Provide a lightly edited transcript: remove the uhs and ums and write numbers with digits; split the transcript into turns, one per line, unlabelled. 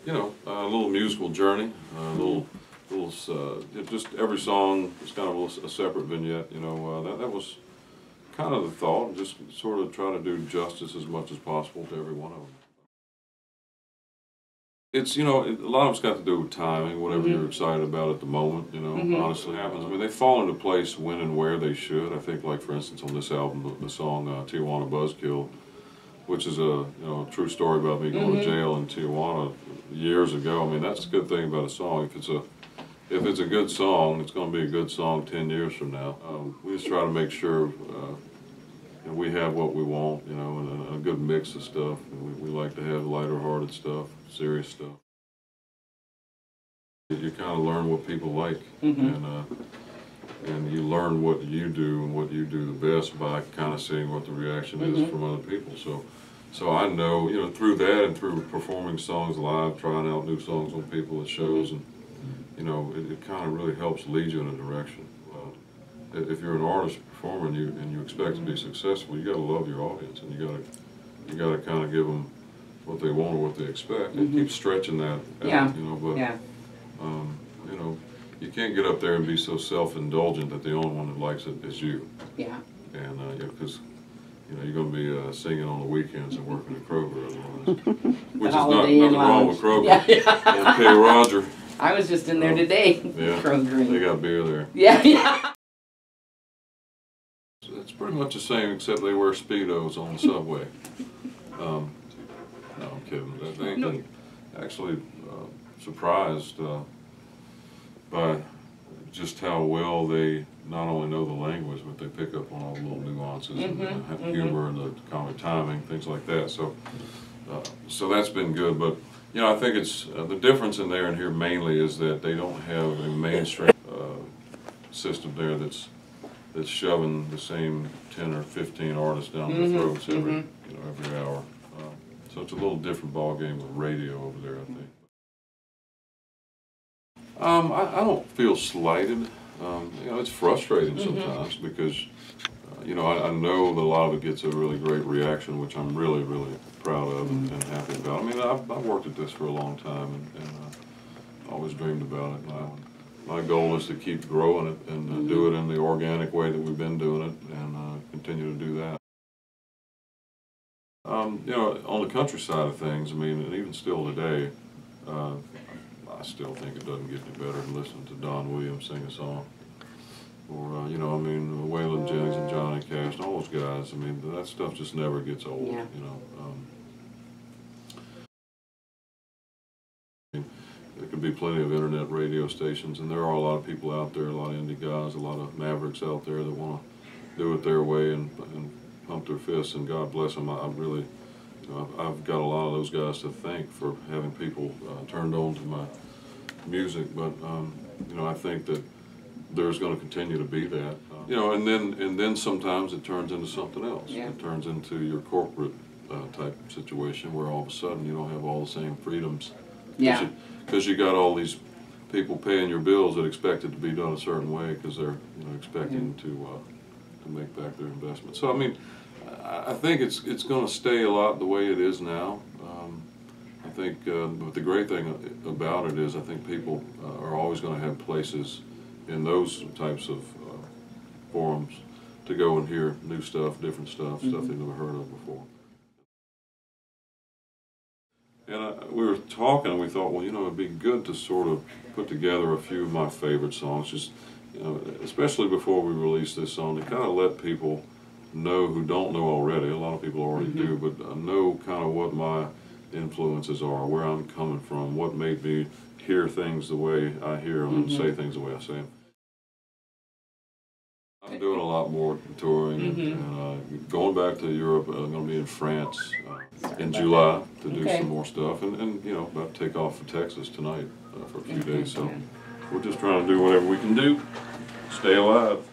you know, a little musical journey, just every song is kind of a separate vignette. You know, that was kind of the thought. Just sort of try to do justice as much as possible to every one of them. It's, you know, a lot of it's got to do with timing, whatever you're excited about at the moment, you know, honestly happens. I mean, they fall into place when and where they should. I think, like, for instance, on this album, the song Tijuana Buzzkill, which is a, you know, true story about me going to jail in Tijuana years ago. I mean, that's a good thing about a song. If it's a good song, it's going to be a good song 10 years from now. We just try to make sure and we have what we want, you know, and a good mix of stuff. And we like to have lighter-hearted stuff, serious stuff. You kind of learn what people like, and you learn what you do and what you do the best by kind of seeing what the reaction is from other people. So I know, you know, through that and through performing songs live, trying out new songs on people at shows, and you know, it kind of really helps lead you in a direction. If you're an artist performer and you expect to be successful, you got to love your audience, and you got to kind of give them what they want or what they expect, and keep stretching that out, you know. But you know, you can't get up there and be so self-indulgent that the only one that likes it is you. Yeah. And because you know, you're going to be singing on the weekends and working at Kroger otherwise, which is nothing wrong with Kroger. Yeah. Okay, Roger.
I was just in there today.
Yeah.
Kroger.
They got beer there.
Yeah.
It's pretty much the same, except they wear Speedos on the subway. No, I'm kidding. They've been actually surprised by just how well they not only know the language, but they pick up on all the little nuances and humor and the comic timing, things like that. So, so that's been good. But you know, I think it's the difference in there and here mainly is that they don't have a mainstream system there that's shoving the same 10 or 15 artists down their throats every hour. So it's a little different ball game with radio over there, I think. I don't feel slighted. You know, it's frustrating sometimes because you know, I know that a lot of it gets a really great reaction, which I'm really, really proud of and happy about. I mean, I've worked at this for a long time and always dreamed about it. My goal is to keep growing it and do it in the organic way that we've been doing it, and continue to do that. You know, on the country side of things, I mean, and even still today, I still think it doesn't get any better than listening to Don Williams sing a song. Or, you know, I mean, Waylon Jennings and Johnny Cash and all those guys, I mean, that stuff just never gets old, you know. There could be plenty of internet radio stations, and there are a lot of people out there, a lot of indie guys, a lot of mavericks out there that want to do it their way and pump their fists, and God bless them. I really, you know, I've got a lot of those guys to thank for having people turned on to my music, but, you know, I think that there's going to continue to be that. You know, and then sometimes it turns into something else. It turns into your corporate type situation where all of a sudden you don't have all the same freedoms. Because you got all these people paying your bills that expect it to be done a certain way because they're, you know, expecting to make back their investment. So I mean, I think it's going to stay a lot the way it is now. I think, but the great thing about it is I think people are always going to have places in those types of forums to go and hear new stuff, different stuff, stuff they've never heard of before. And we were talking, and we thought, well, you know, it'd be good to sort of put together a few of my favorite songs, just, you know, especially before we release this song, to kind of let people know who don't know already. A lot of people already do, but know kind of what my influences are, where I'm coming from, what made me hear things the way I hear them and say things the way I say them. I'm doing a lot more touring and going back to Europe. I'm going to be in France in July to do some more stuff, and you know, about to take off for Texas tonight for a few days. So we're just trying to do whatever we can do, stay alive.